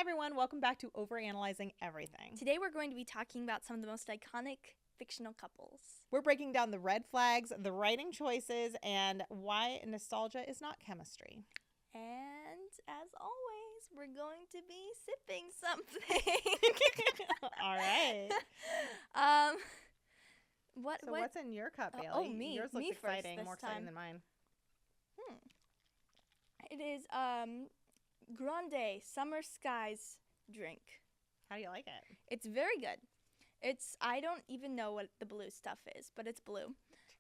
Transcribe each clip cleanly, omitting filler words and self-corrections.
everyone, welcome back to Overanalyzing Everything. Today we're going to be talking about some of the most iconic fictional couples. We're breaking down the red flags, the writing choices, and why nostalgia is not chemistry. And as always, we're going to be sipping something. All right. What's in your cup, Bailey? Me. Yours looks me exciting, first more this exciting time. than mine. It is Grande Summer Skies drink. How do you like it? It's very good. I don't even know what the blue stuff is, but it's blue.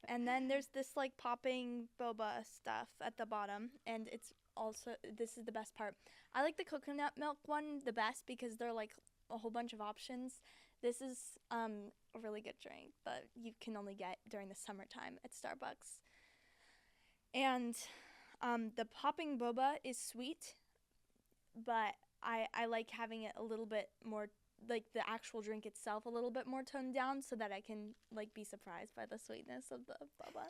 And then there's this like popping boba stuff at the bottom, and it's also, this is the best part. I like the coconut milk one the best because they're like a whole bunch of options. This is a really good drink that you can only get during the summertime at Starbucks. And the popping boba is sweet, but I like having it a little bit more, like the actual drink itself a little bit more toned down so that I can like be surprised by the sweetness of the boba.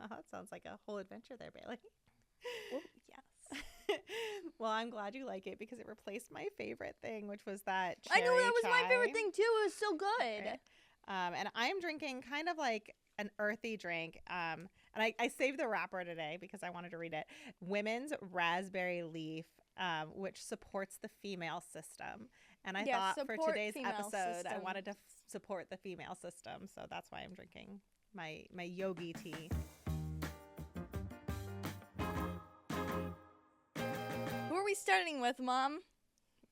Oh, that sounds like a whole adventure there, Bailey. Oh, yes. Well, I'm glad you like it because it replaced my favorite thing, which was that I cherry know, that was my chai. favorite thing too. It was so good. Okay. And I'm drinking kind of like an earthy drink. And I saved the wrapper today because I wanted to read it. Women's Raspberry Leaf, which supports the female system. And I thought for today's episode, I wanted to support the female system. So that's why I'm drinking my yogi tea. Who are we starting with, Mom?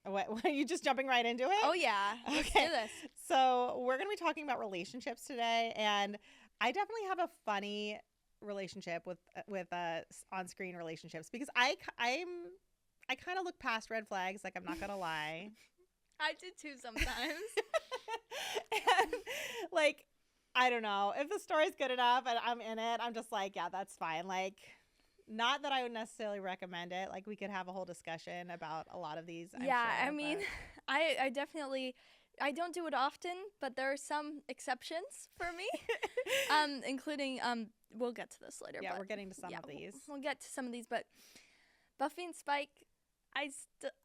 What, are you just jumping right into it? Oh, yeah. Let's do this. So we're going to be talking about relationships today. And I definitely have a funny relationship with on-screen relationships because I kind of look past red flags, like I'm not going to lie. I do too sometimes. And like, I don't know. If the story's good enough and I'm in it, I'm just like, yeah, that's fine. Like, not that I would necessarily recommend it. Like, we could have a whole discussion about a lot of these. I'm sure, I mean, I definitely, I don't do it often, but there are some exceptions for me, including, we'll get to this later. Yeah, but we're getting to some of these. We'll get to some of these, but Buffy and Spike, I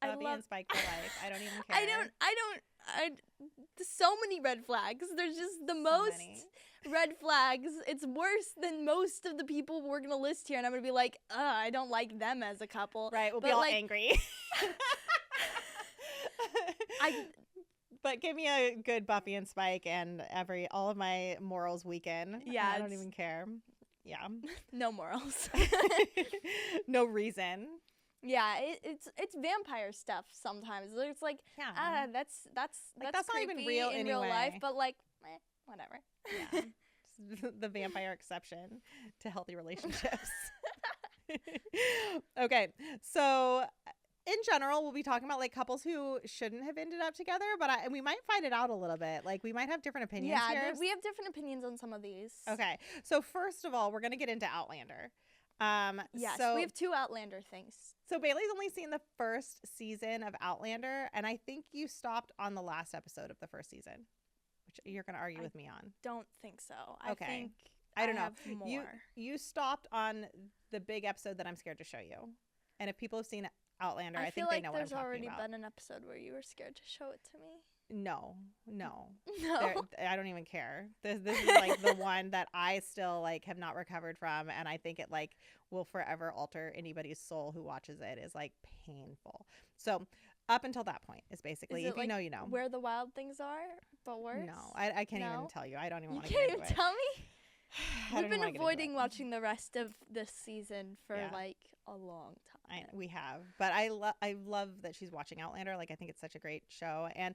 Buffy and Spike for life. I don't even care. There's so many red flags. There's just the most red flags. It's worse than most of the people we're going to list here. And I'm going to be like, I don't like them as a couple. Right. We'll be all angry. But give me a good Buffy and Spike and all of my morals weaken. Yeah. I don't even care. Yeah. No morals. No reason. Yeah, it's vampire stuff sometimes. It's like, that's not even real in anyway. real life, but like, whatever. Yeah, the vampire exception to healthy relationships. Okay, so in general, we'll be talking about like couples who shouldn't have ended up together, but we might find it out a little bit. Like we might have different opinions here. We have different opinions on some of these. Okay, so first of all, we're gonna get into Outlander. Yes, so we have two Outlander things. So Bailey's only seen the first season of Outlander, and I think you stopped on the last episode of the first season, which you're going to argue with me on. Don't think so. Okay. I don't know. Have more. You stopped on the big episode that I'm scared to show you. And if people have seen Outlander, I think they know what I'm talking about. I feel like there's already been an episode where you were scared to show it to me. No. I don't even care. This is like the one that I still like have not recovered from, and I think it like will forever alter anybody's soul who watches it. Is like painful. So up until that point is basically, if you know, you know. Where the wild things are, but worse. No, I can't even tell you. I don't even want to. You can't even tell me. We've been avoiding it. watching the rest of this season for like a long time. We have, but I love that she's watching Outlander. Like I think it's such a great show, and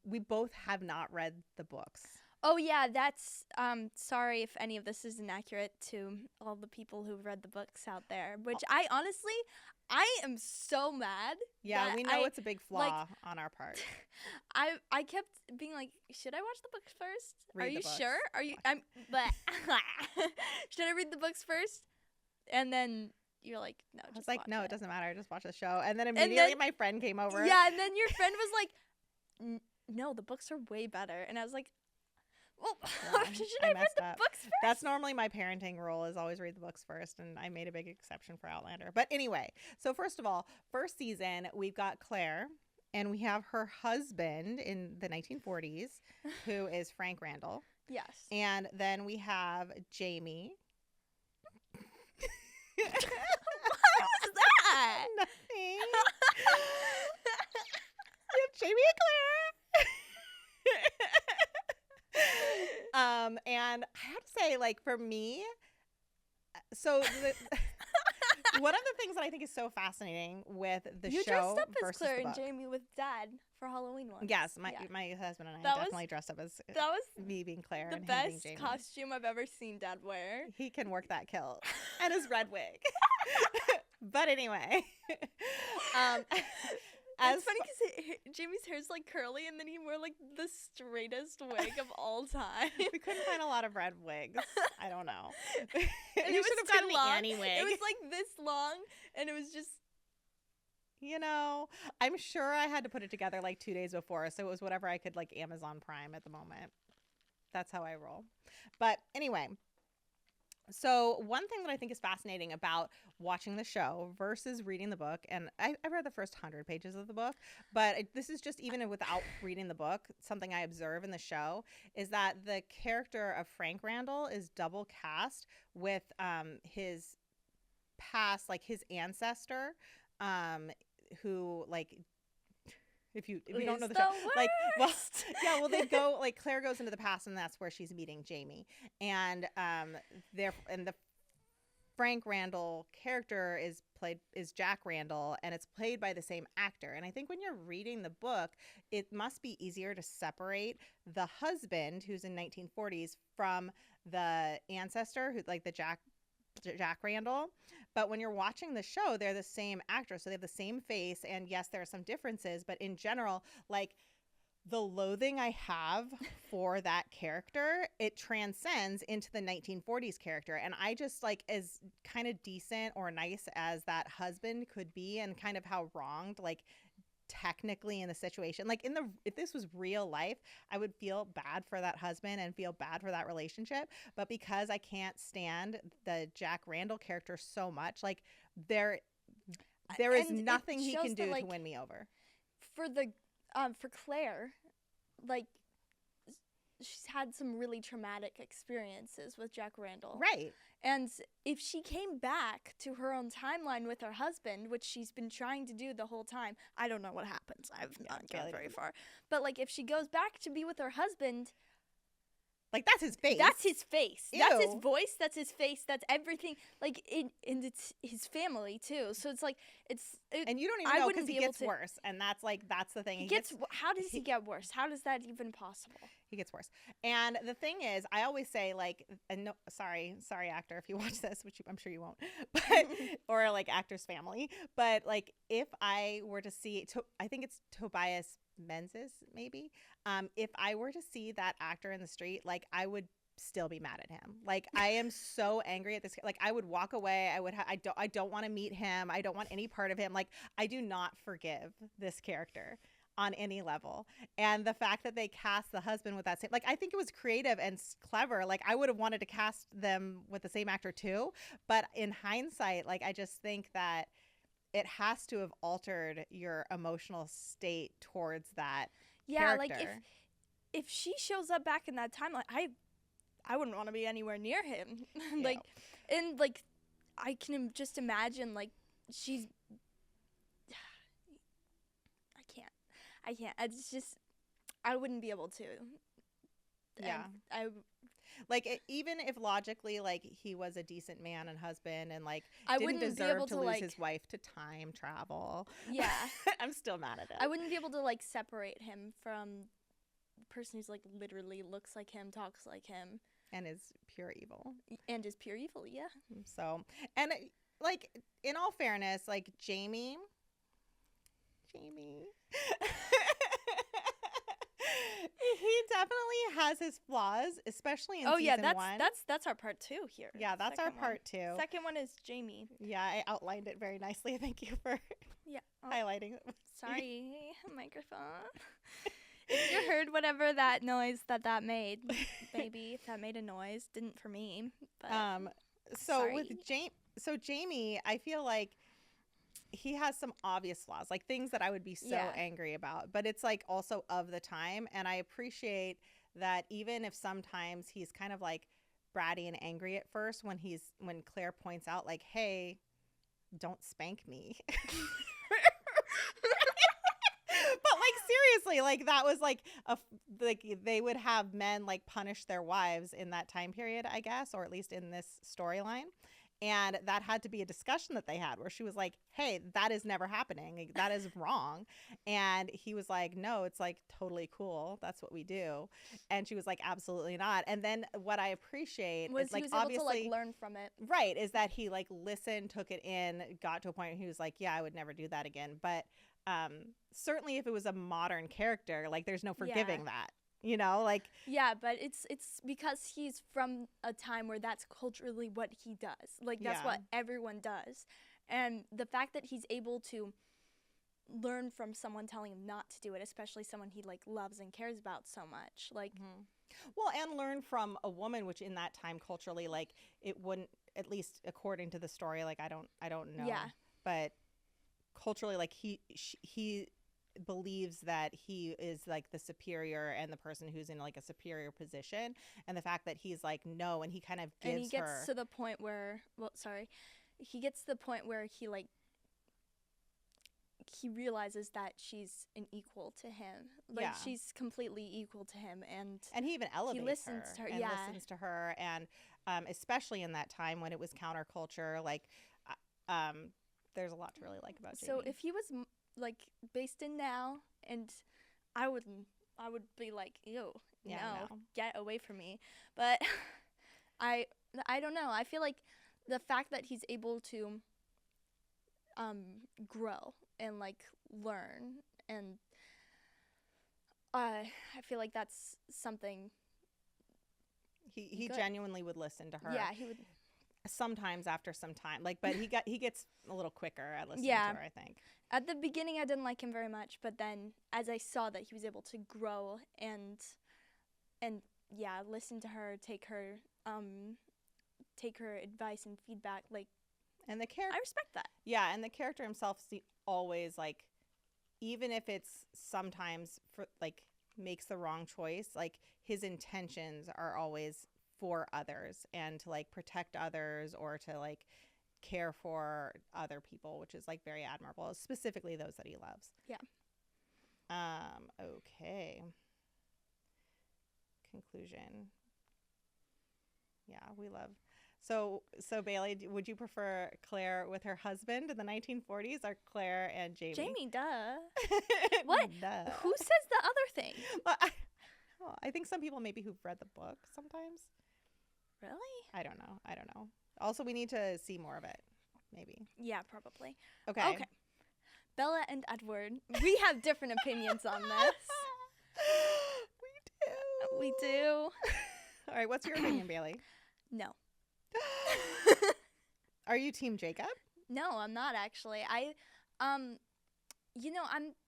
we both have not read the books. Oh yeah, that's sorry if any of this is inaccurate to all the people who've read the books out there. Which I am so mad. Yeah, we know it's a big flaw on our part. I kept being like, should I watch the books first? Read Are you the books. sure? Should I read the books first? And then you're like, no. I was like, no, it doesn't matter. Just watch the show. And then immediately my friend came over. Yeah, and then your friend was like, no, the books are way better. And I was like, well, should I read the books first? That's normally my parenting rule, is always read the books first, and I made a big exception for Outlander. But anyway, so first of all, first season, we've got Claire, And we have her husband in the 1940s, who is Frank Randall. Yes. And then we have Jamie. What was that? Nothing. We have Jamie and Claire. And I have to say, like, for me, so one of the things that I think is so fascinating with the you show dressed up as versus Claire the and book. Jamie with Dad for Halloween once. Yes, my husband and I definitely dressed up as that was me being Claire the and him being best Jamie. costume I've ever seen Dad wear. He can work that kilt and his red wig. But anyway, It's funny because Jamie's hair's like curly, and then he wore like the straightest wig of all time. We couldn't find a lot of red wigs. I don't know. And You it was should have too gotten the long. Annie wig. It was like this long, and it was just. You know, I'm sure I had to put it together like 2 days before, so it was whatever I could, like Amazon Prime at the moment. That's how I roll. But anyway, so one thing that I think is fascinating about watching the show versus reading the book, and I read the first 100 pages of the book, but this is just even without reading the book, something I observe in the show is that the character of Frank Randall is double cast with his past, like his ancestor, who, like, if you don't know the show, like, well, yeah, well, they go, like, Claire goes into the past, and that's where she's meeting Jamie, and the Frank Randall character is Jack Randall, and it's played by the same actor. And I think when you're reading the book, it must be easier to separate the husband, who's in 1940s, from the ancestor, who, like, the Jack Randall. But when you're watching the show, they're the same actor, so they have the same face, and yes, there are some differences, but in general, like, the loathing I have for that character, it transcends into the 1940s character. And I just, like, as kind of decent or nice as that husband could be, and kind of how wronged, like, technically in the situation, like, if this was real life, I would feel bad for that husband and feel bad for that relationship. But because I can't stand the Jack Randall character so much, like, there is nothing he can do to win me over. For Claire, like, she's had some really traumatic experiences with Jack Randall. Right. And if she came back to her own timeline with her husband, which she's been trying to do the whole time, I don't know what happens. I've not gotten very far. But, like, if she goes back to be with her husband, like, that's his face. That's his face. Ew. That's his voice. That's his face. That's everything. Like, and it's his family too. So it's like and you don't even know, because he gets worse. And that's the thing. How does he get worse? How is that even possible? He gets worse. And the thing is, I always say, like, no, sorry actor, if you watch this, which I'm sure you won't, but or, like, actor's family. But, like, if I were to see, I think it's Tobias Menzies, maybe. If I were to see that actor in the street, like, I would still be mad at him. Like, I am so angry at this. Like, I would walk away. I don't want to meet him. I don't want any part of him. Like, I do not forgive this character on any level. And the fact that they cast the husband with that same, like, I think it was creative and clever. Like, I would have wanted to cast them with the same actor too. But in hindsight, like, I just think that it has to have altered your emotional state towards that character. Like, if she shows up back in that timeline, I wouldn't want to be anywhere near him. Like, and, like, I can just imagine, like, she's. I can't. It's just, I wouldn't be able to. Yeah. Like, even if logically, like, he was a decent man and husband, and, like, didn't deserve to lose his wife to time travel. Yeah. I'm still mad at it. I wouldn't be able to, like, separate him from the person who's, like, literally looks like him, talks like him. And is pure evil. And is pure evil, yeah. So, and, like, in all fairness, like, Jamie. He definitely has his flaws, especially in season one. That's our part 2 here. Yeah, that's our part 2. Second one is Jamie. Yeah, I outlined it very nicely. Thank you for highlighting it. Sorry, microphone. If you heard whatever that noise that made, maybe if that made a noise, didn't for me. But so sorry. with Jamie, I feel like he has some obvious flaws, like things that I would be so Yeah. angry about, but it's like also of the time. And I appreciate that even if sometimes he's kind of like bratty and angry at first when Claire points out like, hey, don't spank me. But like seriously, like that was like like they would have men like punish their wives in that time period, I guess, or at least in this storyline. And that had to be a discussion that they had where she was like, hey, that is never happening. Like, that is wrong. And he was like, no, it's like totally cool. That's what we do. And she was like, absolutely not. And then what I appreciate Was is like he was able obviously to like learn from it. right, is that he like listened, took it in, got to a point where he was like, yeah, I would never do that again. But certainly if it was a modern character, like there's no forgiving that. You know, like yeah, but it's because he's from a time where that's culturally what he does. Like that's what everyone does. And the fact that he's able to learn from someone telling him not to do it, especially someone he like loves and cares about so much, like well, and learn from a woman, which in that time culturally, like it wouldn't, at least according to the story, like I don't know, but culturally, like he believes that he is like the superior and the person who's in like a superior position, and the fact that he's like no, and he kind of gives and he gets her to the point where he gets to the point where he realizes that she's an equal to him, like she's completely equal to him, and he even elevates he listens to her and listens to her, and especially in that time when it was counterculture, like there's a lot to really like about Jamie. So if he was like based in now, and I would be like, ew, no, get away from me. But I don't know. I feel like the fact that he's able to grow and like learn, and I feel like that's something. He genuinely would listen to her. Yeah, he would. Sometimes after some time, like, but he gets a little quicker at listening to her, I think. At the beginning, I didn't like him very much, but then as I saw that he was able to grow and listen to her, take her advice and feedback, like, and the character, I respect that. Yeah, and the character himself always like, even if it's sometimes for like makes the wrong choice, like his intentions are always for others and to like protect others or to like care for other people, which is like very admirable, specifically those that he loves. Yeah. Okay. Conclusion. Yeah, we love. So Bailey, would you prefer Claire with her husband in the 1940s or Claire and Jamie? Jamie, duh. What? Duh. Who says the other thing? Well, I think some people maybe who've read the book sometimes. Really? I don't know. Also, we need to see more of it, maybe. Yeah, probably. Okay. Bella and Edward. We have different opinions on this. We do. All right, what's your opinion, Bailey? No. Are you Team Jacob? No, I'm not actually. I'm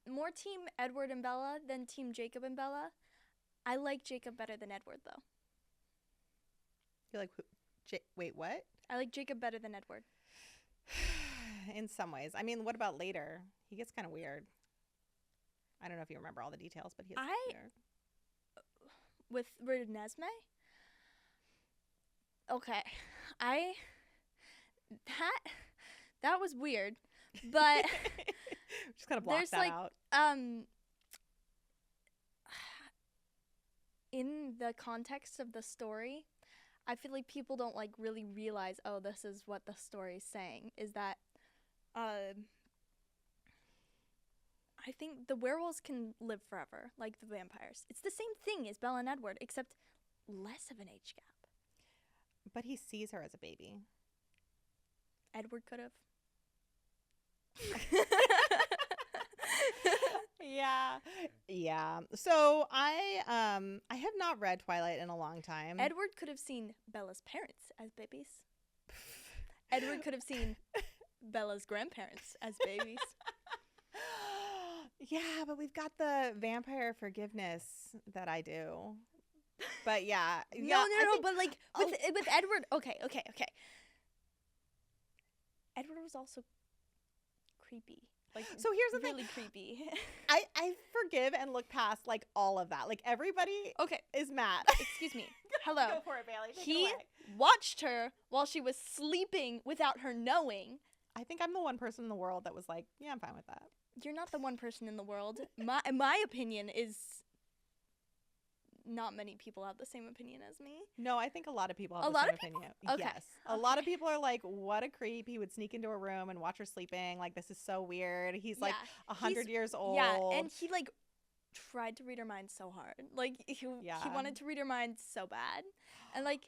more Team Edward and Bella than Team Jacob and Bella. I like Jacob better than Edward, though. You're like, wait, what? I like Jacob better than Edward. In some ways. I mean, what about later? He gets kind of weird. I don't know if you remember all the details, but he gets weird. With Renesmee? Okay. That was weird, but just kind of block that out. In the context of the story, I feel like people don't like really realize, oh, this is what the story is saying, is that I think the werewolves can live forever, like the vampires. It's the same thing as Bella and Edward, except less of an age gap. But he sees her as a baby. Edward could have. Yeah. So I have not read Twilight in a long time. Edward could have seen Bella's parents as babies. Edward could have seen Bella's grandparents as babies. Yeah, but we've got the vampire forgiveness that I do. But yeah. No, but like with Edward, okay. Edward was also creepy. Like, so here's the really thing. creepy. I forgive and look past like all of that. Like everybody is mad. Excuse me. Hello. Go for it, Bailey. Take He it away. watched her while she was sleeping without her knowing. I think I'm the one person in the world that was like, yeah, I'm fine with that. You're not the one person in the world. My opinion is not many people have the same opinion as me. No, I think a lot of people have the same opinion. Okay. Yes. A lot of people are like, what a creep. He would sneak into a room and watch her sleeping. Like, this is so weird. He's like 100 years old. Yeah, and he like tried to read her mind so hard. Like, he wanted to read her mind so bad. And like,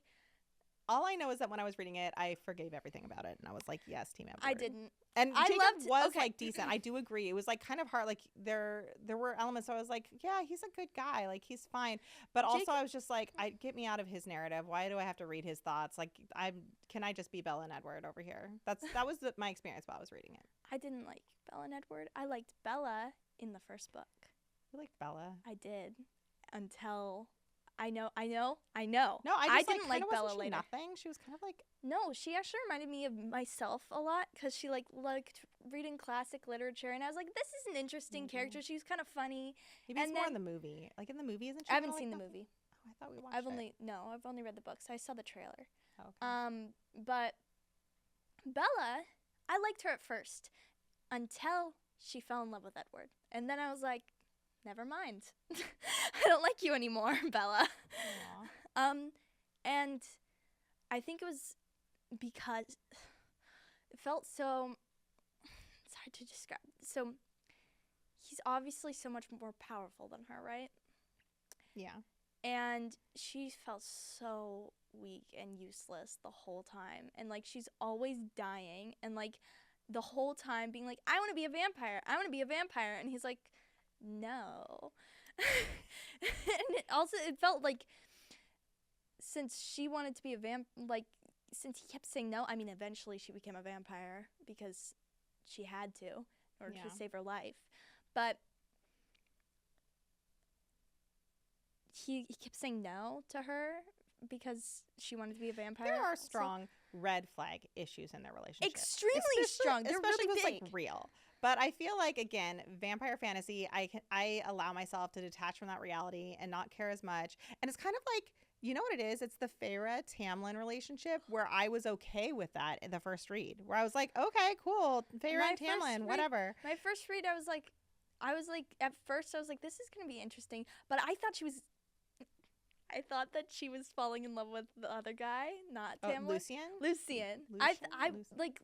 all I know is that when I was reading it, I forgave everything about it. And I was like, yes, Team Edward. I didn't. And Jacob was like decent. I do agree. It was like kind of hard. Like there were elements. So I was like, yeah, he's a good guy. Like he's fine. But also I was just like, get me out of his narrative. Why do I have to read his thoughts? Like can I just be Bella and Edward over here? That was my experience while I was reading it. I didn't like Bella and Edward. I liked Bella in the first book. You liked Bella? I did until. I know. No, I didn't like Bella later. Nothing. She was kind of like. No, she actually reminded me of myself a lot because she liked reading classic literature, and I was like, this is an interesting character. She was kind of funny. Maybe it's more in the movie. Like in the movie, isn't she? I haven't seen the movie. Oh, I thought we watched it. I've only read the books. I saw the trailer. Oh, okay. But Bella, I liked her at first until she fell in love with Edward, and then I was like, never mind. I don't like you anymore, Bella. Aww. And I think it was because it felt so. It's hard to describe. So he's obviously so much more powerful than her, right? Yeah. And she felt so weak and useless the whole time, and like she's always dying, and like the whole time being like, I want to be a vampire. I want to be a vampire, and he's like, no. And it felt like since she wanted to be a since he kept saying no, I mean eventually she became a vampire because she had to in order to save her life, but he kept saying no to her because she wanted to be a vampire. There are strong red flag issues in their relationship. Extremely strong. They're especially really big. Like real. But I feel like, again, vampire fantasy, I allow myself to detach from that reality and not care as much. And it's kind of like, you know what it is? It's the Feyre-Tamlin relationship where I was okay with that in the first read. Where I was like, okay, cool, Feyre and Tamlin, whatever. My first read, I was like, at first I was like, this is going to be interesting. But I thought that she was falling in love with the other guy, not Tamlin. Lucien. I like.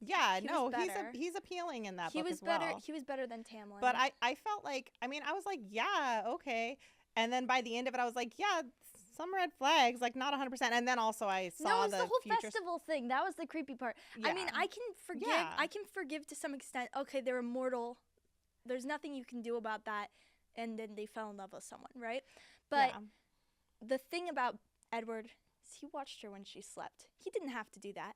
Yeah, no, he's appealing in that book as well. He was better than Tamlin. But I felt like, I mean, I was like, yeah, okay. And then by the end of it, I was like, yeah, some red flags, like not 100%. And then also I saw the whole festival thing. That was the creepy part. Yeah. I mean, I can forgive. Yeah. I can forgive to some extent. Okay, they're immortal. There's nothing you can do about that. And then they fell in love with someone, right? But the thing about Edward is he watched her when she slept. He didn't have to do that.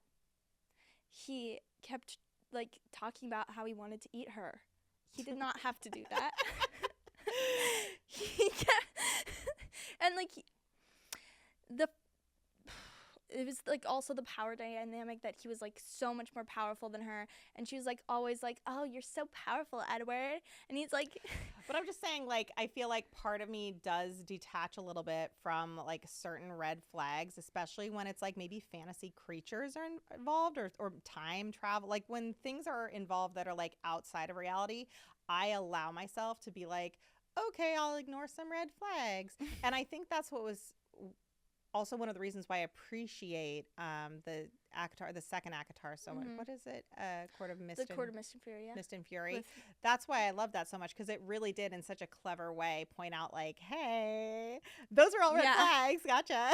He kept like talking about how he wanted to eat her. He did not have to do that. And like it was like also the power dynamic that he was like so much more powerful than her, and she was like always like, oh, you're so powerful, Edward, and he's like but I'm just saying, like, I feel like part of me does detach a little bit from like certain red flags, especially when it's like maybe fantasy creatures are involved or time travel, like when things are involved that are like outside of reality. I allow myself to be like, okay, I'll ignore some red flags. And I think that's what was also one of the reasons why I appreciate the second ACOTAR so much. What is it? Court of Mist. The Court of Mist and Fury, yeah. Mist and Fury. That's why I love that so much, because it really did in such a clever way point out like, hey, those are all red flags. Gotcha.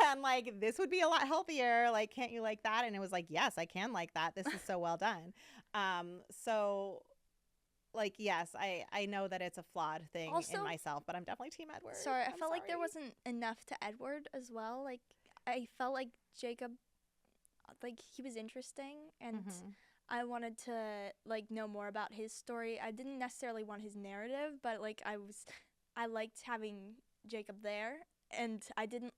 And like, this would be a lot healthier. Like, can't you like that? And it was like, yes, I can like that. This is so well done. So like, yes, I know that it's a flawed thing also, in myself, but I'm definitely Team Edward. Sorry, I felt like there wasn't enough to Edward as well. Like, I felt like Jacob, like, he was interesting, and I wanted to, like, know more about his story. I didn't necessarily want his narrative, but, like, I liked having Jacob there, and I didn't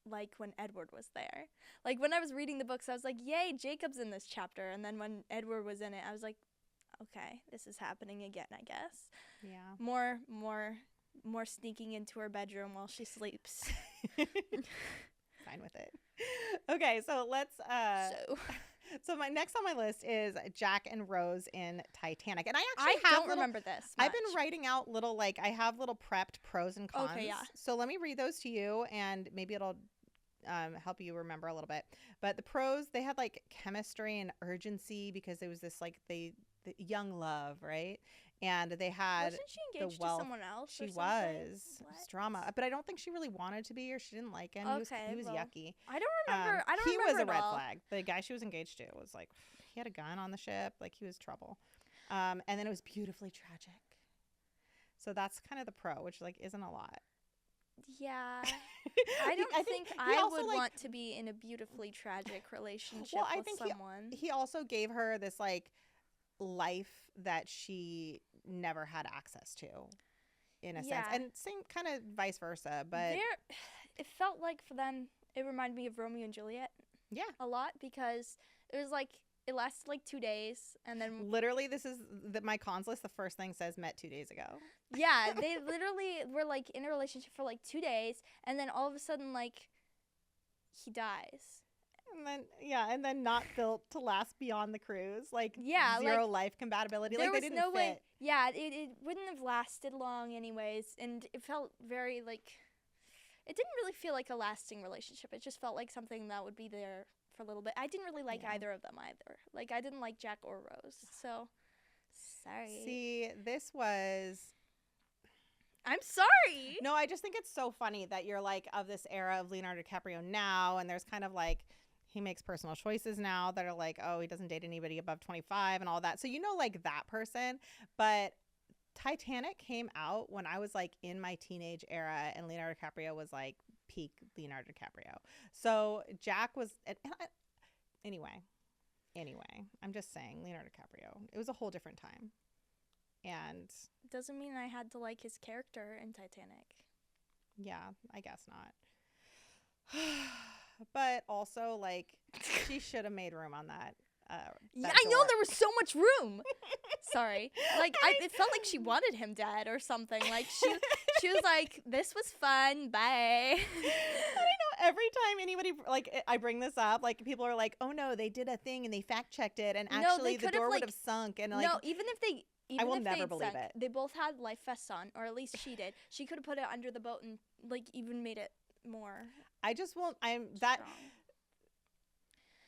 like when Edward was there. Like when I was reading the books, I was like, yay, Jacob's in this chapter. And then when Edward was in it, I was like, okay, this is happening again, I guess. Yeah. More sneaking into her bedroom while she sleeps. Fine with it. Okay, so let's so my next on my list is Jack and Rose in Titanic. And I don't remember this much. I've been writing out little, like, I have little prepped pros and cons. Okay, yeah. So let me read those to you, and maybe it'll help you remember a little bit. But the pros, they had like chemistry and urgency because it was this like the young love, right? And they had Wasn't she engaged to someone else? She or was. something? It was drama, but I don't think she really wanted to be, or she didn't like him. He was yucky. I don't remember. He was a red flag. The guy she was engaged to was like, he had a gun on the ship. Like, he was trouble. And then it was beautifully tragic. So that's kind of the pro, which like isn't a lot. Yeah. I don't think I would want to be in a beautifully tragic relationship with someone. He also gave her this like life that she never had access to, in a sense, and same kind of vice versa. But it felt like for them, it reminded me of Romeo and Juliet. Yeah, a lot, because it was like it lasted like 2 days, and then literally this is my cons list. The first thing says met 2 days ago. Yeah, they literally were like in a relationship for like 2 days, and then all of a sudden like he dies. And then not built to last beyond the cruise. Like, zero life compatibility. There like, was they didn't no fit. way. Yeah, it wouldn't have lasted long anyways, and it felt very like, it didn't really feel like a lasting relationship. It just felt like something that would be there for a little bit. I didn't really like either of them either. Like, I didn't like Jack or Rose. So, sorry. See, this was... I'm sorry. No, I just think it's so funny that you're like of this era of Leonardo DiCaprio now, and there's kind of like... He makes personal choices now that are like, oh, he doesn't date anybody above 25 and all that. So, like that person. But Titanic came out when I was like in my teenage era, and Leonardo DiCaprio was like peak Leonardo DiCaprio. So Jack was anyway, I'm just saying, Leonardo DiCaprio. It was a whole different time. And doesn't mean I had to like his character in Titanic. Yeah, I guess not. But also, like, she should have made room on that. Yeah, I know there was so much room. Sorry. Like, it felt like she wanted him dead or something. Like, she was like, this was fun. Bye. I don't know. Every time anybody, like, I bring this up, like, people are like, oh, no, they did a thing and they fact-checked it. And actually, the door would have sunk. And, like, no, even if they... I will never believe it. They both had life vests on, or at least she did. She could have put it under the boat and, like, even made it more... I just won't.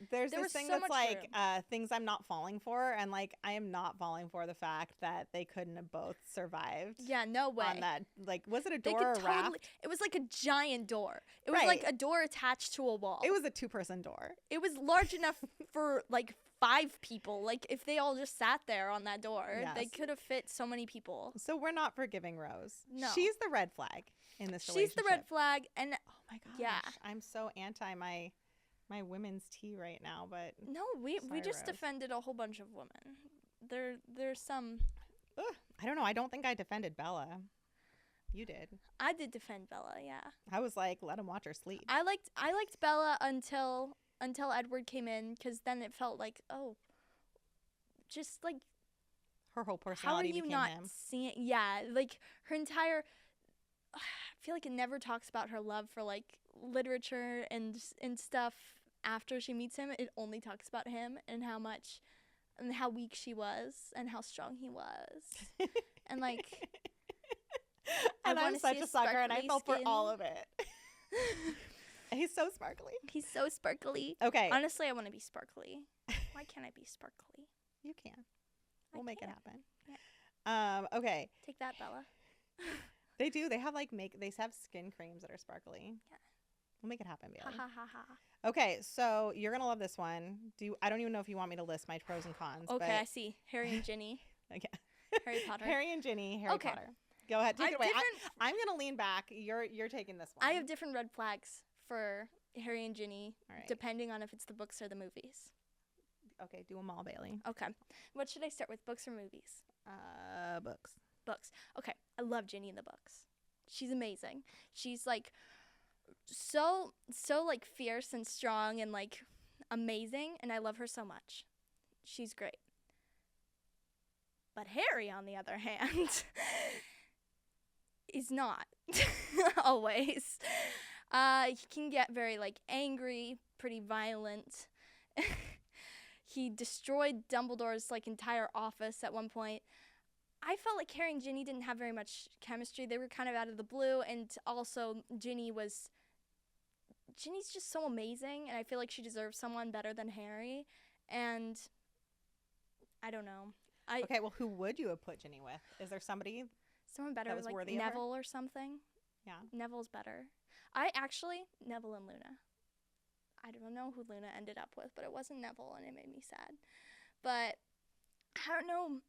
There's this thing that's like things I'm not falling for, and like I am not falling for the fact that they couldn't have both survived. Yeah, no way. On that, like, was it a door or a raft? It was like a giant door. It was like a door attached to a wall. It was a 2-person door. It was large enough for like 5 people. Like, if they all just sat there on that door, they could have fit so many people. So we're not forgiving Rose. No, she's the red flag in this relationship. She's the red flag, and oh my gosh, I'm so anti my women's tea right now, but no, we just defended a whole bunch of women. There's some. Ugh, I don't know. I don't think I defended Bella. You did. I did defend Bella. Yeah. I was like, let him watch her sleep. I liked Bella until Edward came in, because then it felt like, oh, just like her whole personality became him. How are you not seeing? Yeah, like her entire. I feel like it never talks about her love for like literature and stuff after she meets him. It only talks about him and how much and how weak she was and how strong he was. And like and I'm such a sucker, and I fell for all of it. He's so sparkly. He's so sparkly. Okay. Honestly, I want to be sparkly. Why can't I be sparkly? You can. We'll make it happen. Yeah. Okay. Take that, Bella. They do. They have they have skin creams that are sparkly. Yeah. We'll make it happen, Bailey. Ha ha ha ha. Okay, so you're gonna love this one. I don't even know if you want me to list my pros and cons. Okay, but... I see. Harry and Ginny. Okay. Harry Potter. Harry and Ginny. Harry Potter. Go ahead. Take it away. I'm gonna lean back. You're taking this one. I have different red flags for Harry and Ginny, depending on if it's the books or the movies. Okay, do them all, Bailey. Okay. What should I start with, books or movies? Books. Books. Okay. I love Ginny in the books. She's amazing. She's like so like fierce and strong and like amazing, and I love her so much. She's great. But Harry, on the other hand, is not always. He can get very like angry, pretty violent. He destroyed Dumbledore's like entire office at one point. I felt like Harry and Ginny didn't have very much chemistry. They were kind of out of the blue, and also Ginny's just so amazing, and I feel like she deserves someone better than Harry. And I don't know. Okay, well, who would you have put Ginny with? Is there somebody someone better, that was like worthy of her? Neville or something? Yeah. Neville's better. Neville and Luna. I don't know who Luna ended up with, but it wasn't Neville, and it made me sad. But I don't know,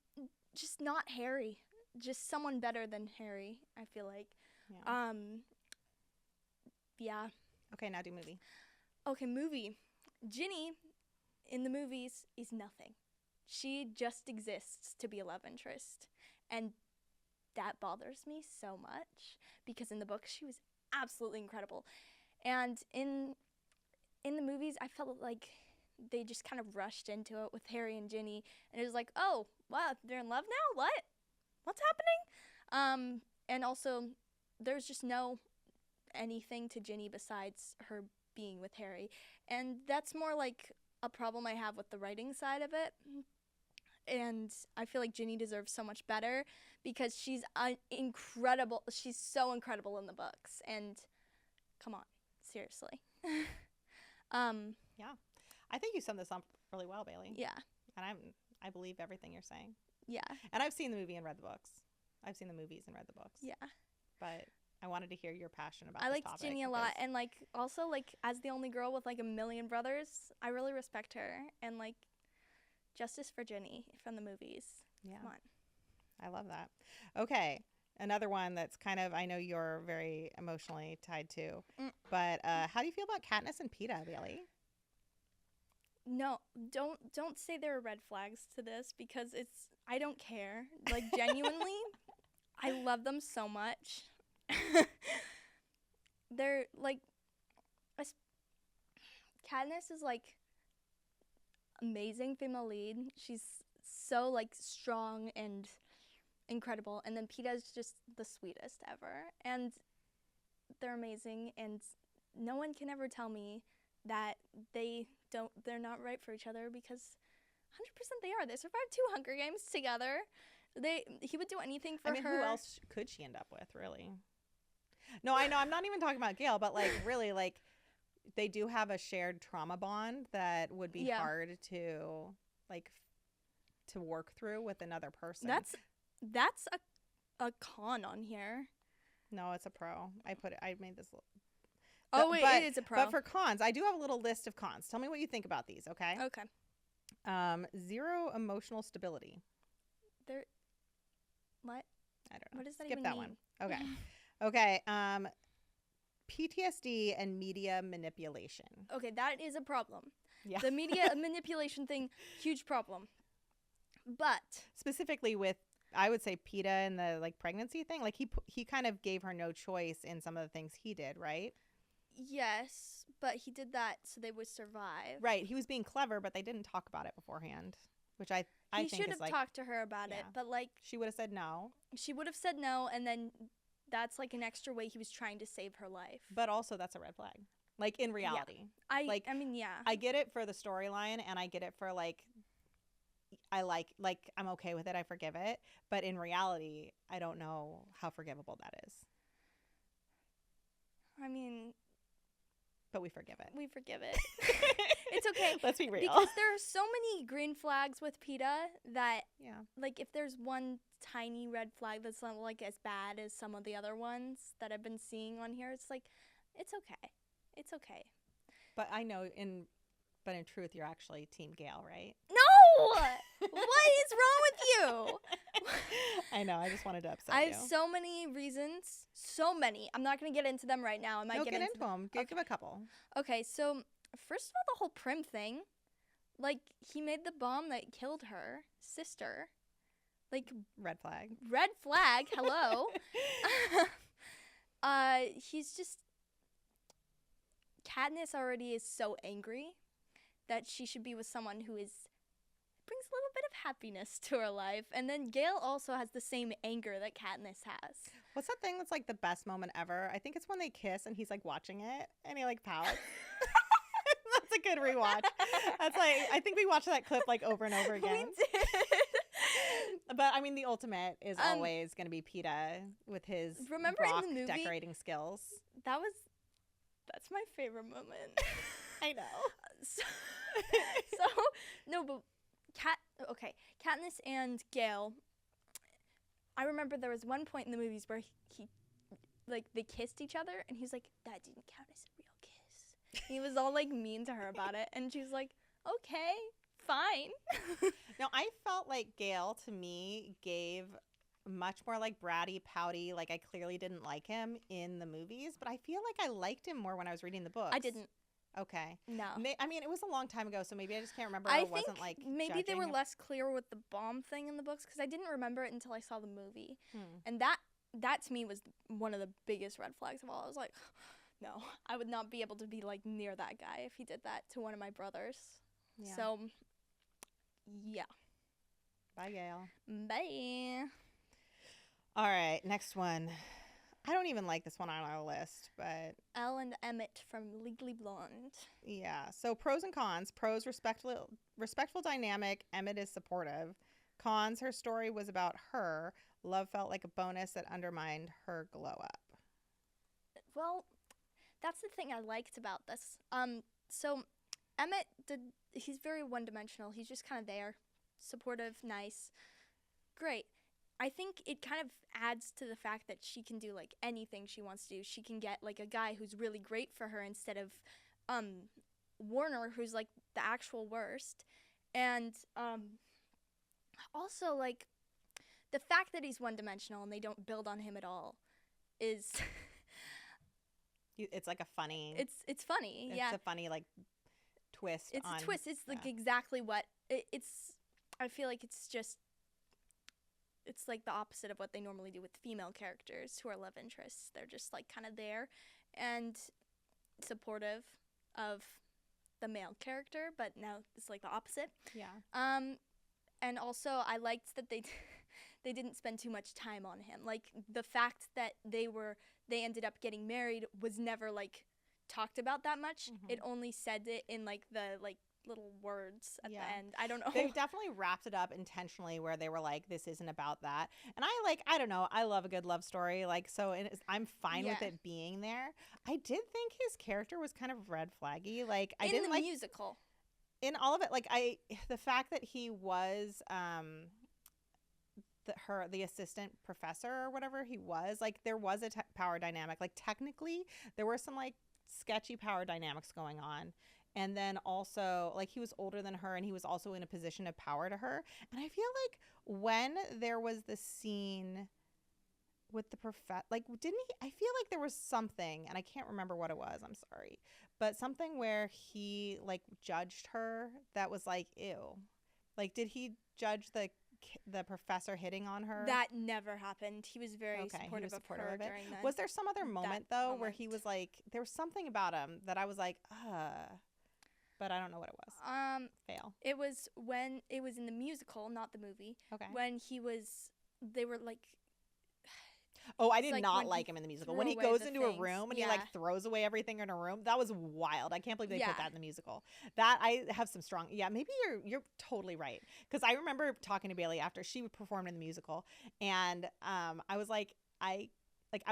just not Harry. Just someone better than Harry, I feel like. Yeah. Yeah. Okay, now do movie. Okay, movie. Ginny in the movies is nothing. She just exists to be a love interest. And that bothers me so much because in the book she was absolutely incredible. And in the movies I felt like they just kind of rushed into it with Harry and Ginny, and it was like, oh, wow, they're in love now? What's happening? And also there's just no anything to Ginny besides her being with Harry. And that's more like a problem I have with the writing side of it. And I feel like Ginny deserves so much better because she's incredible. She's so incredible in the books. And come on, seriously. Yeah. I think you summed this up really well, Bailey. Yeah. And I believe everything you're saying. Yeah. And I've seen the movie and read the books. I've seen the movies and read the books. Yeah. But I wanted to hear your passion about I this liked topic Ginny a lot, and like also like as the only girl with like a million brothers, I really respect her, and like justice for Ginny from the movies. Yeah. Come on. I love that. Okay. Another one that's kind of, I know you're very emotionally tied to, but how do you feel about Katniss and Peeta, Bailey? No, don't say there are red flags to this because I don't care. Like genuinely, I love them so much. They're like, Katniss is like amazing female lead. She's so like strong and incredible, and then Peeta's just the sweetest ever, and they're amazing, and no one can ever tell me that they're not right for each other because 100% they are. They survived 2 Hunger Games together. He would do anything for her. Who else could she end up with, really? No, I know. I'm not even talking about Gail, but like really, like they do have a shared trauma bond that would be hard to like to work through with another person. That's a con on here. No, it's a pro. I made this. It is a pro. But for cons, I do have a little list of cons. Tell me what you think about these, okay? Okay. 0 emotional stability. What? I don't know. What does that Skip even that mean? one. Okay. Okay. PTSD and media manipulation. Okay, that is a problem. Yeah. The media manipulation thing, huge problem. But specifically with, I would say, Peeta and the like pregnancy thing. Like he kind of gave her no choice in some of the things he did, right? Yes, but he did that so they would survive. Right. He was being clever, but they didn't talk about it beforehand, which I think he should have talked to her about it, but like she would have said no. She would have said no, and then that's like an extra way he was trying to save her life. But also that's a red flag. Like in reality. Yeah. I mean, I get it for the storyline, and I get it for like I'm okay with it. I forgive it. But in reality, I don't know how forgivable that is. I mean, but we forgive it. We forgive it. It's okay. Let's be real. Because there are so many green flags with Peeta that, like, if there's one tiny red flag that's not, like, as bad as some of the other ones that I've been seeing on here, it's like, it's okay. It's okay. But I know in truth, you're actually Team Gale, right? No! What is wrong with you? I know. I just wanted to upset you. I you. have so many reasons. So many. I'm not going to get into them right now. I might get into them. Give a couple. Okay, so first of all, the whole Prim thing. Like, he made the bomb that killed her sister. Like, red flag. Red flag. Hello. He's just Katniss already is so angry that she should be with someone who brings a little bit of happiness to her life. And then Gale also has the same anger that Katniss has. What's that thing that's like the best moment ever? I think it's when they kiss and he's like watching it and he like pouts. That's a good rewatch. That's like, I think we watched that clip like over and over again. We did. But I mean, the ultimate is always going to be Peeta with his remember rock in the movie, decorating skills. That's my favorite moment. I know. So no, but Katniss and Gale. I remember there was one point in the movies where he like they kissed each other, and he's like, "That didn't count as a real kiss." He was all like mean to her about it, and she's like, "Okay, fine." No, I felt like Gale to me gave much more like bratty, pouty, like I clearly didn't like him in the movies, but I feel like I liked him more when I was reading the books. I didn't. Okay. No. I mean, it was a long time ago, so maybe I just can't remember. I I think wasn't like maybe they were him. less clear with the bomb thing in the books because I didn't remember it until I saw the movie, and that to me was one of the biggest red flags of all. I was like, no, I would not be able to be like near that guy if he did that to one of my brothers. Yeah. So, yeah. Bye, Gale. Bye. All right, next one. I don't even like this one on our list, but Elle and Emmett from Legally Blonde. yeah. So pros and cons. Pros, respectful dynamic. Emmett is supportive. Cons, her story was about her. Love felt like a bonus that undermined her glow up. Well, that's the thing I liked about this. So Emmett he's very one-dimensional. He's just kind of there, supportive, nice, great. I think it kind of adds to the fact that she can do like anything she wants to do. She can get like a guy who's really great for her instead of Warner, who's like the actual worst. And also like the fact that he's one-dimensional and they don't build on him at all is It's like a funny. it's funny. Yeah. It's a funny like twist. It's a twist. It's like exactly what it's. I feel like it's like the opposite of what they normally do with female characters who are love interests. They're just like kind of there and supportive of the male character, but now it's like the opposite. Yeah. And also I liked that they didn't spend too much time on him. Like the fact that they ended up getting married was never like talked about that much. Mm-hmm. It only said it in like the like little words at the end. I don't know. They definitely wrapped it up intentionally where they were like, this isn't about that. And I don't know, I love a good love story. Like, so I'm fine with it being there. I did think his character was kind of red flaggy. Like, I didn't like musical. In all of it, like the fact that he was the assistant professor or whatever he was, like there was a power dynamic. Like technically there were some like sketchy power dynamics going on. And then also, like, he was older than her and he was also in a position of power to her. And I feel like when there was the scene with the like, didn't he? I feel like there was something, and I can't remember what it was. I'm sorry. But something where he, like, judged her that was like, ew. Like, did he judge the professor hitting on her? That never happened. He was very supportive of her of it. during that. Was there some other moment, though, where he was like, there was something about him that I was like, but I don't know what it was. Fail. It was when it was in the musical, not the movie. Okay. When they were like. Oh, I did not like him in the musical. When he goes into a room and he like throws away everything in a room, that was wild. I can't believe they put that in the musical. That I have some strong. Yeah, maybe you're totally right, because I remember talking to Bailey after she performed in the musical, and I was like I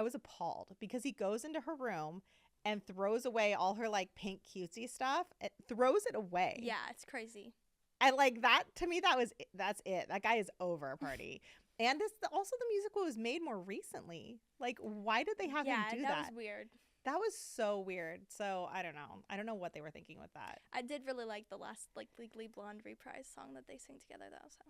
was appalled because he goes into her room and throws away all her like pink cutesy stuff. It throws it away. Yeah, it's crazy. And like that to me, that's it. That guy is over party. And also the musical was made more recently. Like, why did they have him do that? Yeah, that was weird. That was so weird. So I don't know. I don't know what they were thinking with that. I did really like the last like Legally Blonde reprise song that they sing together though. So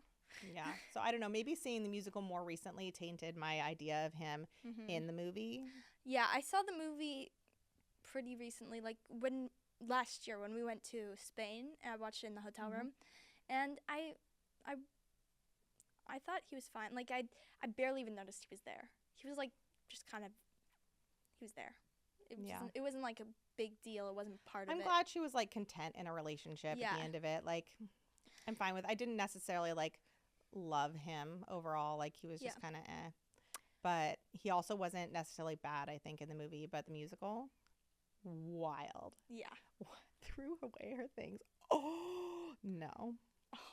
yeah. So I don't know. Maybe seeing the musical more recently tainted my idea of him in the movie. Yeah, I saw the movie pretty recently, like last year when we went to Spain, and I watched it in the hotel room, and I thought he was fine. Like I barely even noticed he was there. He was like just kind of, he was there. It wasn't like a big deal. It wasn't part of it. I'm glad she was like content in a relationship at the end of it. Like, I'm fine with. I didn't necessarily like love him overall. Like, he was just kind of But he also wasn't necessarily bad, I think, in the movie. But the musical, wild. Yeah. Threw away her things. Oh no.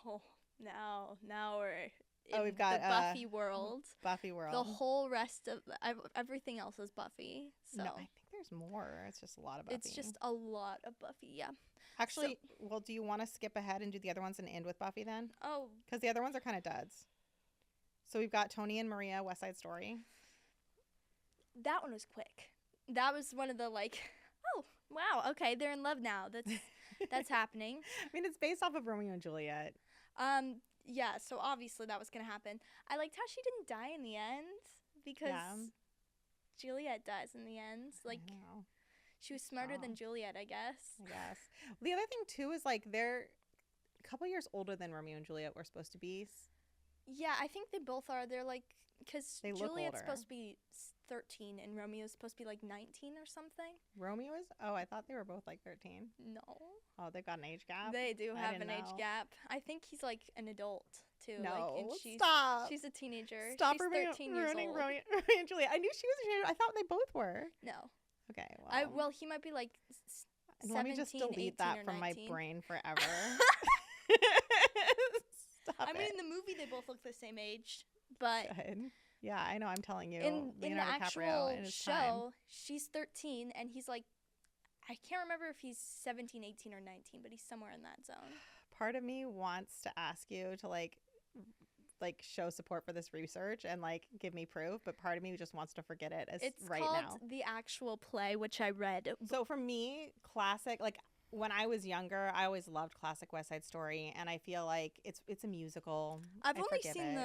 Oh, now we're in we've got the Buffy world. Buffy world. The whole rest of everything else is Buffy. So no, I think there's more. It's just a lot of Buffy. It's just a lot of Buffy. Yeah. Actually, well, do you want to skip ahead and do the other ones and end with Buffy then? Oh. Because the other ones are kind of duds. So we've got Tony and Maria, West Side Story. That one was quick. That was one of the like, oh wow, okay, they're in love now. That's happening. I mean, it's based off of Romeo and Juliet. Yeah, so obviously that was gonna happen. I liked how she didn't die in the end because Juliet dies in the end. Like, she was smarter than Juliet, I guess. Well, the other thing too is like they're a couple years older than Romeo and Juliet were supposed to be. Yeah, I think they both are. They're like, because Juliet's older. supposed to be 13 and Romeo's supposed to be like 19 or something. Romeo is? Oh, I thought they were both like 13. No. Oh, they've got an age gap? They do have an age gap. I think he's like an adult too. No, like, and stop. She's a teenager. Stop she's 13 years old. Romeo and Juliet. I knew she was a teenager. I thought they both were. No. Okay, well. He might be like 17, let me just delete that from 19. my brain forever. I mean, in the movie, they both look the same age, but good. Yeah, I know. I'm telling you. In the actual show, time. she's 13, and he's like, I can't remember if he's 17, 18, or 19, but he's somewhere in that zone. Part of me wants to ask you to like show support for this research and like give me proof, but part of me just wants to forget it. It's right now. It's called The Actual Play, which I read. So for me, classic, like when I was younger, I always loved classic West Side Story, and I feel like it's a musical. I've only seen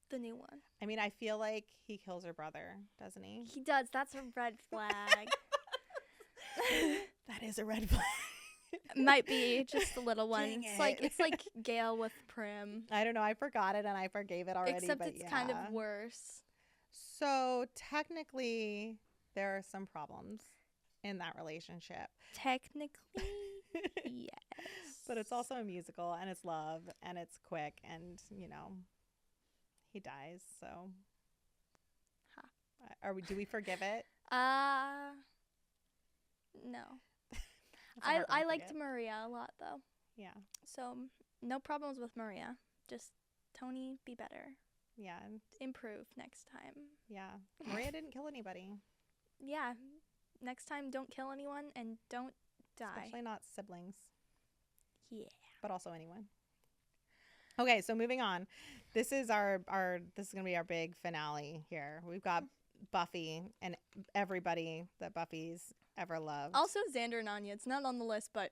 the new one. I mean, I feel like he kills her brother, doesn't he? He does. That's a red flag. That is a red flag. Might be just a little one. It's like Gail with Prim. I don't know. I forgot it and I forgave it already. Except it's kind of worse. So technically, there are some problems in that relationship. Technically, yes. But it's also a musical, and it's love, and it's quick, and he dies. So, do we forgive it? No. I liked Maria a lot, though. Yeah. So no problems with Maria. Just Tony, be better. Yeah. Improve next time. Yeah. Maria didn't kill anybody. Yeah. Next time, don't kill anyone and don't die. Especially not siblings. Yeah. But also anyone. Okay, so moving on. This is this is gonna be our big finale here. We've got Buffy and everybody that Buffy's ever loved. Also Xander and Anya. It's not on the list, but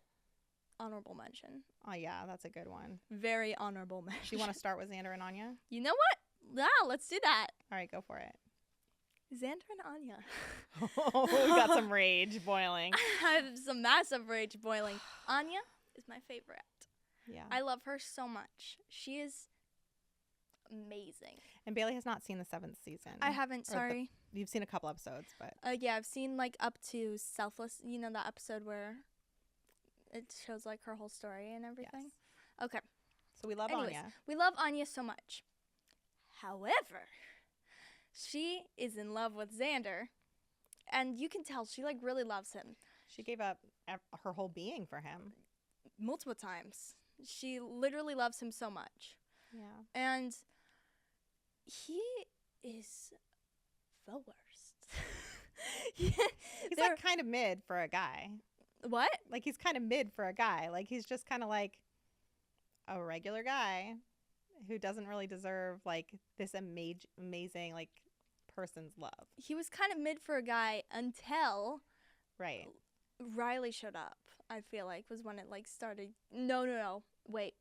honorable mention. Oh yeah, that's a good one. Very honorable mention. Do you want to start with Xander and Anya? You know what? Yeah, let's do that. All right, go for it. Xander and Anya. Oh, we got some rage boiling. I have some massive rage boiling. Anya is my favorite. Yeah. I love her so much. She is amazing. And Bailey has not seen the 7th season. I haven't, sorry. You've seen a couple episodes, but... Yeah, I've seen, like, up to Selfless, that episode where it shows, like, her whole story and everything. Yes. Okay. So we love Anya. We love Anya so much. However, she is in love with Xander, and you can tell she, like, really loves him. She gave up her whole being for him. Multiple times. She literally loves him so much. Yeah. And he is the worst. He's like kind of mid for a guy. What? Like he's kind of mid for a guy. Like he's just kind of like a regular guy who doesn't really deserve like this amazing like person's love. He was kind of mid for a guy until Riley showed up. I feel like was when it like started. No. Wait.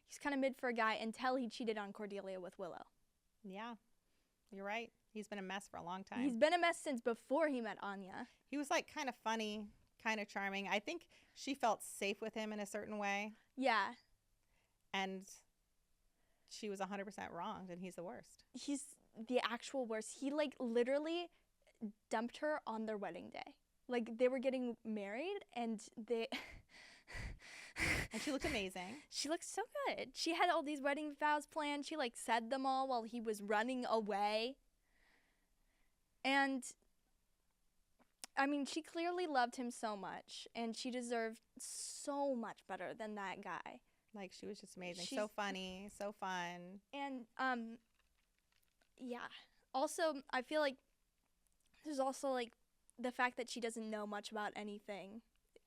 He's kind of mid for a guy until he cheated on Cordelia with Willow. Yeah. You're right. He's been a mess for a long time. He's been a mess since before he met Anya. He was like kind of funny, kind of charming. I think she felt safe with him in a certain way. Yeah. And she was 100% wrong, and he's the worst. He's the actual worst. He like literally dumped her on their wedding day. Like, they were getting married, and they... And she looked amazing. She looked so good. She had all these wedding vows planned. She, like, said them all while he was running away. And, I mean, she clearly loved him so much, and she deserved so much better than that guy. Like, she was just amazing. So funny, so fun. And, yeah. Also, I feel like there's also, like, the fact that she doesn't know much about anything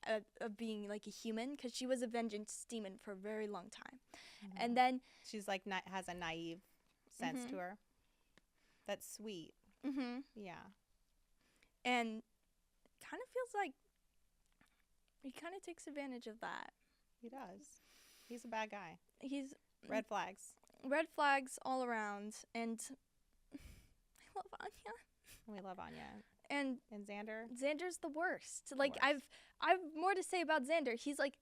of being, like, a human, because she was a vengeance demon for a very long time. Mm-hmm. And then... She's, like, has a naive sense to her. That's sweet. Mm-hmm. Yeah. And kind of feels like he kind of takes advantage of that. He does. He's a bad guy. He's... Red flags. Red flags all around. And I love Anya. We love Anya. And Xander? Xander's the worst. Like, I've more to say about Xander. He's, like...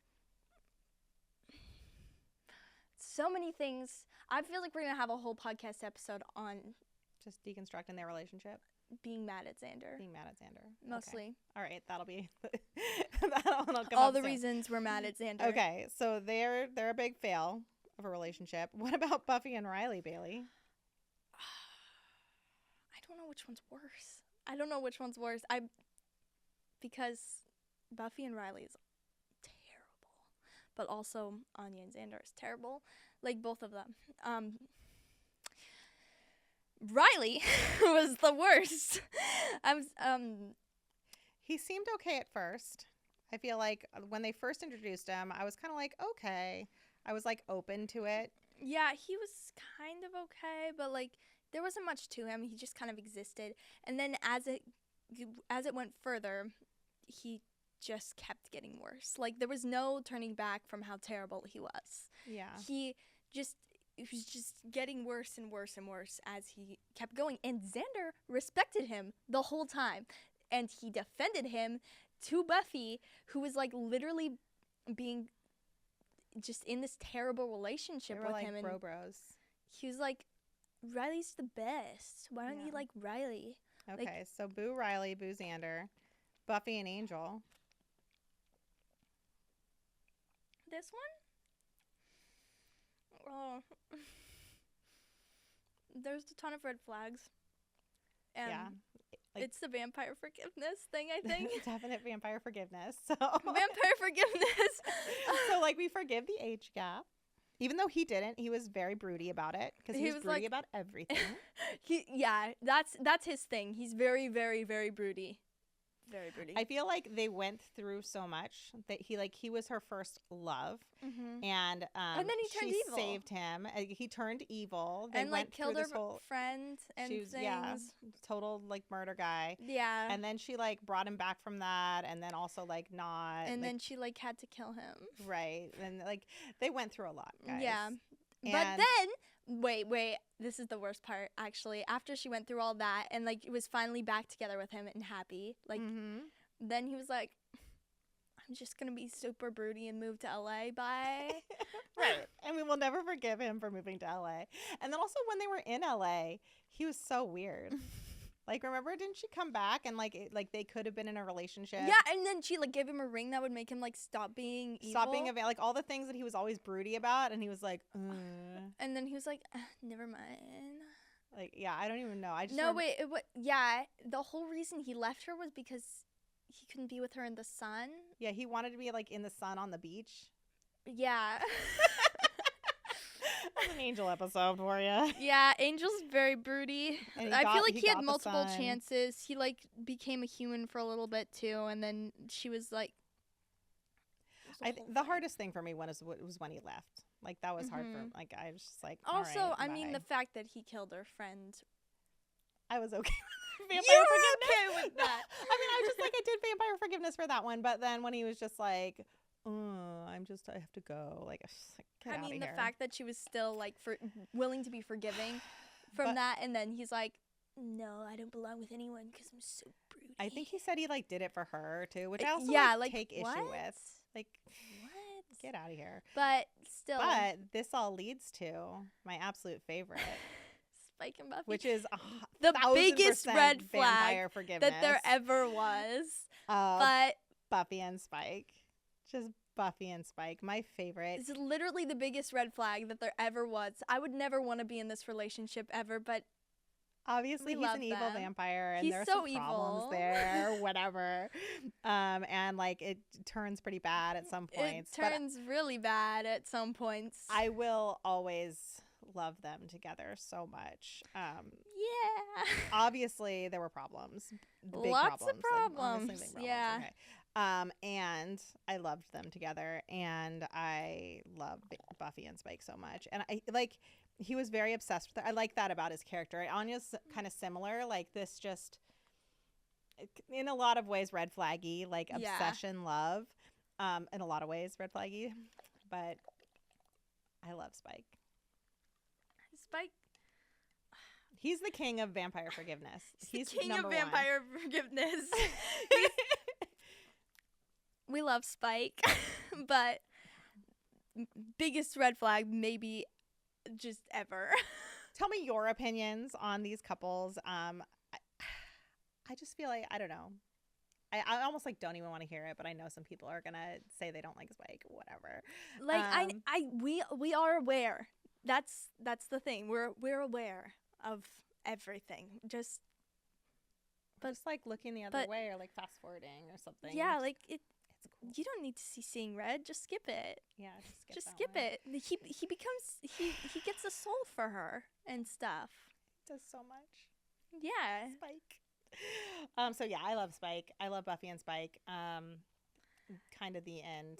So many things. I feel like we're going to have a whole podcast episode on... Just deconstructing their relationship? Being mad at Xander. Being mad at Xander. Mostly. Okay. All right, that'll be... that'll come all the reasons we're mad at Xander. Okay, so they're a big fail of a relationship. What about Buffy and Riley, Bailey? I don't know which one's worse. Because Buffy and Riley is terrible. But also Anya and Xander is terrible. Like, both of them. Riley was the worst. He seemed okay at first. I feel like when they first introduced him, I was kind of like, okay. I was, like, open to it. Yeah, he was kind of okay, but, like, there wasn't much to him. He just kind of existed. And then as it went further, he just kept getting worse. Like, there was no turning back from how terrible he was. Yeah. He was just getting worse and worse and worse as he kept going. And Xander respected him the whole time. And he defended him to Buffy, who was, like, literally being just in this terrible relationship with him. They were like bros. He was like, Riley's the best. Why don't you like Riley? Okay, like, so boo Riley, boo Xander. Buffy and Angel. This one? Oh. There's a ton of red flags. And yeah. Like, it's the vampire forgiveness thing, I think. Definite vampire forgiveness. So. Vampire forgiveness. So, like, we forgive the age gap. Even though he didn't, he was very broody about it. Because he was broody like, about everything. That's his thing. He's very, very, very broody. Very broody. I feel like they went through so much that he was her first love. Mm-hmm. And then he turned evil. She saved him. He turned evil. They and, went like, killed her friend and things. Yeah, total, like, murder guy. Yeah. And then she, like, brought him back from that. And then also, like, not. And like, then she, like, had to kill him. Right. And, like, they went through a lot, guys. Yeah. And but then... Wait, this is the worst part, actually. After she went through all that and, like, was finally back together with him and happy, like, then he was like, I'm just going to be super broody and move to LA, bye. Right. And we will never forgive him for moving to LA. And then also when they were in LA, he was so weird. Like, remember, didn't she come back and, like, they could have been in a relationship? Yeah, and then she, like, gave him a ring that would make him, like, stop being evil. Stop being, like, all the things that he was always broody about, and he was like, And then he was like, never mind. Like, yeah, I don't even know. I just the whole reason he left her was because he couldn't be with her in the sun. Yeah, he wanted to be, like, in the sun on the beach. Yeah. That's an Angel episode for you. Yeah, Angel's very broody. I feel like he had multiple chances. He, like, became a human for a little bit too, and then she was like. The hardest thing for me was when he left. Like, that was hard for. Like, I was just like. Also, all right, I mean, the fact that he killed her friend. I was okay. You were okay with that. I mean, I did vampire forgiveness for that one, but then when he was just like. I have to go. Like, get out of here. The fact that she was still, like, willing to be forgiving from that, and then he's like, no, I don't belong with anyone because I'm so broody. I think he said he, like, did it for her too, which I also take issue with. Like, what? Get out of here. But still. But this all leads to my absolute favorite. Spike and Buffy. Which is the biggest 1000% red vampire flag forgiveness that there ever was. But Buffy and Spike. Just Buffy and Spike. My favorite. It's literally the biggest red flag that there ever was. I would never want to be in this relationship ever, but obviously he's an evil vampire and there's some problems there, whatever. And like it turns pretty bad at some points. It turns really bad at some points. I will always love them together so much. Yeah. Obviously there were problems. Lots of problems. Like, yeah. Okay. And I loved them together, and I love Buffy and Spike so much. And I like, he was very obsessed with her. I like that about his character. Anya's kind of similar, like this, just in a lot of ways red flaggy, like obsession, love. In a lot of ways red flaggy, but I love Spike. Spike. He's the king of vampire forgiveness. He's the king of vampire forgiveness. We love Spike, but biggest red flag maybe just ever. Tell me your opinions on these couples. I just feel like, I don't know. I almost like don't even want to hear it, but I know some people are gonna say they don't like Spike, whatever. Like we are aware. That's the thing. We're aware of everything. Just like looking the other way or like fast forwarding or something. Yeah, like it's cool. You don't need to see Seeing Red. Just skip it. Yeah, just skip it. He becomes he gets a soul for her and stuff. He does so much. Yeah, Spike. So yeah, I love Spike. I love Buffy and Spike. Kind of the end.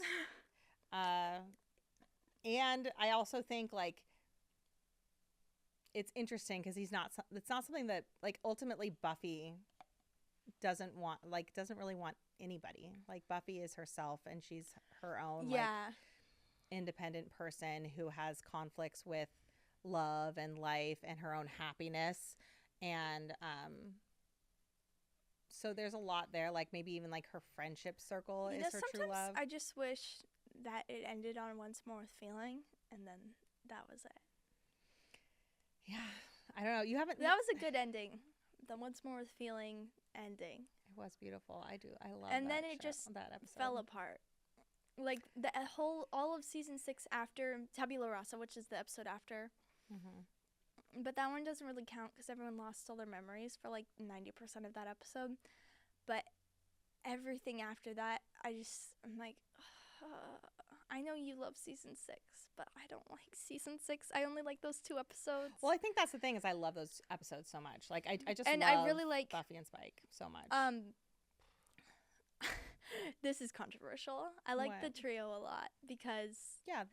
And I also think like it's interesting because it's not something that like ultimately Buffy doesn't really want anybody. Like Buffy is herself and she's her own like independent person who has conflicts with love and life and her own happiness. And so there's a lot there, like maybe even like her friendship circle is her true love. I just wish that it ended on Once More with Feeling and then that was it. Yeah, I don't know. That was a good ending. The Once More with Feeling ending. It was beautiful. I love. And then it just fell apart. Like all of season 6 after Tabula Rasa, which is the episode after. Mm-hmm. But that one doesn't really count because everyone lost all their memories for like 90% of that episode. But everything after that, I'm like, I know you love season 6, but I don't like season 6. I only like those 2 episodes. Well, I think that's the thing is I love those episodes so much. Like I just love I really like Buffy and Spike so much. This is controversial. I like the trio a lot because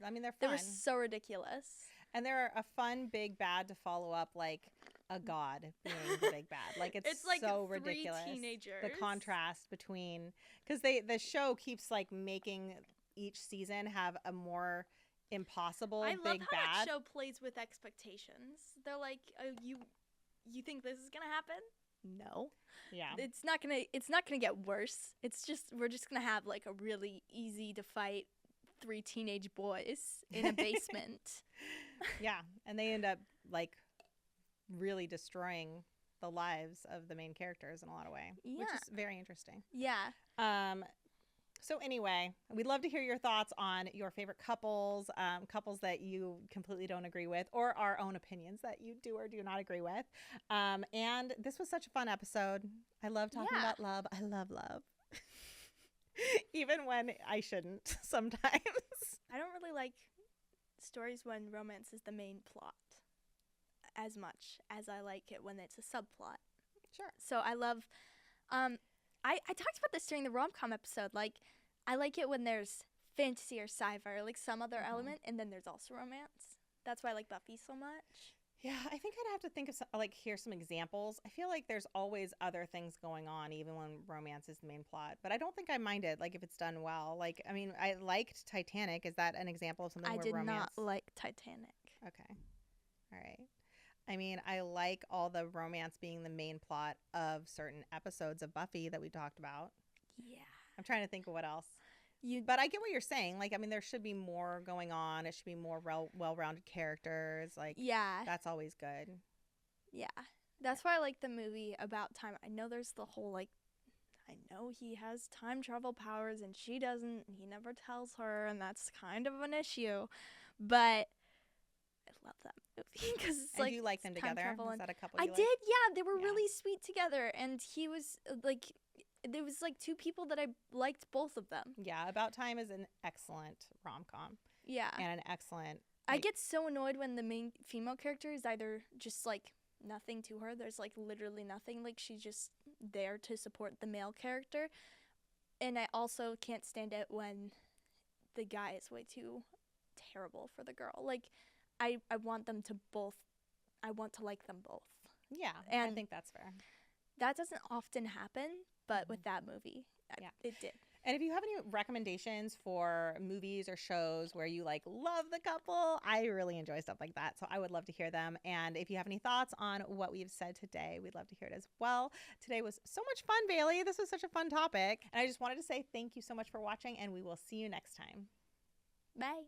I mean they're fun. They were so ridiculous. And they're a fun big bad to follow up like a god being the big bad. Like it's like so 3 ridiculous. Teenagers. The contrast between because the show keeps like making each season have a more impossible big bad. I love how that show plays with expectations. They're like, you think this is gonna happen? No. Yeah. It's not gonna get worse. It's just we're just gonna have like a really easy to fight 3 teenage boys in a basement. Yeah, and they end up like really destroying the lives of the main characters in a lot of ways, which is very interesting. Yeah. So anyway, we'd love to hear your thoughts on your favorite couples, couples that you completely don't agree with, or our own opinions that you do or do not agree with. And this was such a fun episode. I love talking about love. I love love. Even when I shouldn't sometimes. I don't really like stories when romance is the main plot as much as I like it when it's a subplot. Sure. So I love I talked about this during the rom-com episode. Like, I like it when there's fantasy or sci-fi or, like, some other element, and then there's also romance. That's why I like Buffy so much. Yeah, I think I'd have to think of, hear some examples. I feel like there's always other things going on, even when romance is the main plot. But I don't think I minded, like, if it's done well. Like, I mean, I liked Titanic. Is that an example of something where romance? I did not like Titanic. Okay. All right. I mean, I like all the romance being the main plot of certain episodes of Buffy that we talked about. Yeah. I'm trying to think of what else. But I get what you're saying. Like, I mean, there should be more going on. It should be more well-rounded characters. Like, that's always good. Yeah. That's why I like the movie About Time. I know there's the whole, like, I know he has time travel powers and she doesn't. He never tells her, and that's kind of an issue. But I love that movie because it's And like do you like them time together? travel. Was And that a couple I you did, liked? yeah. They were Yeah. really sweet together, and he was like, there was like two people that I liked both of them. Yeah, About Time is an excellent rom-com Yeah. and an excellent. I Like, get so annoyed when the main female character is either just like nothing to her. There's like literally nothing. Like she's just there to support the male character. And I also can't stand it when the guy is way too terrible for the girl. Like I want them to both. I want to like them both. yeah, I And think that's fair. that doesn't often happen, but Mhm. with that movie, Yeah. it did. And if you have any recommendations for movies or shows where you like love the couple, I really enjoy stuff like that. So I would love to hear them. And if you have any thoughts on what we've said today, we'd love to hear it as well. Today was so much fun, Bailey. This was such a fun topic. And I just wanted to say thank you so much for watching, and we will see you next time. Bye.